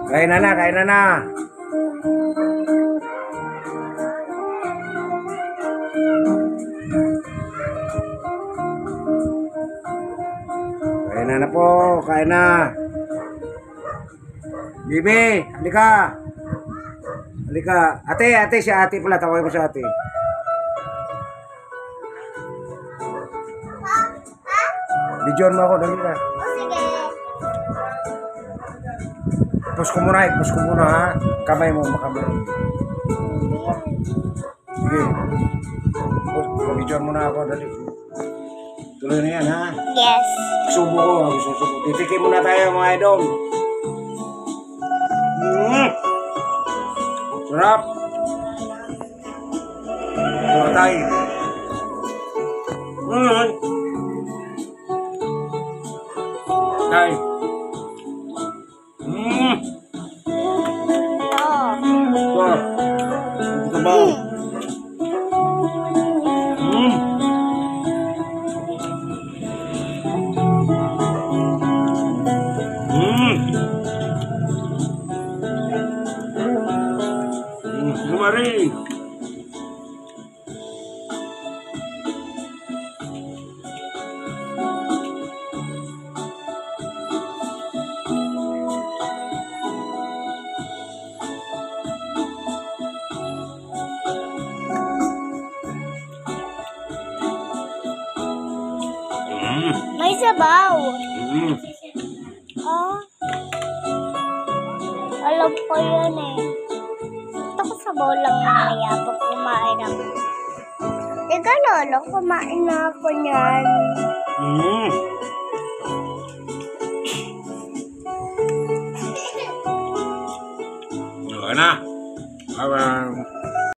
Kain na, kain na. Kain na po, kain na. Bibi, halika. Halika. Ate, si ate pala. Tawagin mo si ate. Bidyon mo ako, dali na. Sige. Ipos ko muna ha. Kamay mo, makamay. Sige. Bidyon mo na ako, dali. Tuloy na yan ha. Yes. Subo ko, susubo. Titikim muna tayo mga idol. Sarap. Ito tayo. Tayo. Wow. Ito ba? Lumari. May sabaw. Oh. Alam ko yun eh. Gusto ko sabaw lang mamaya pag kumain ako. Teka lolo, kumain na ako niyan. Ano na?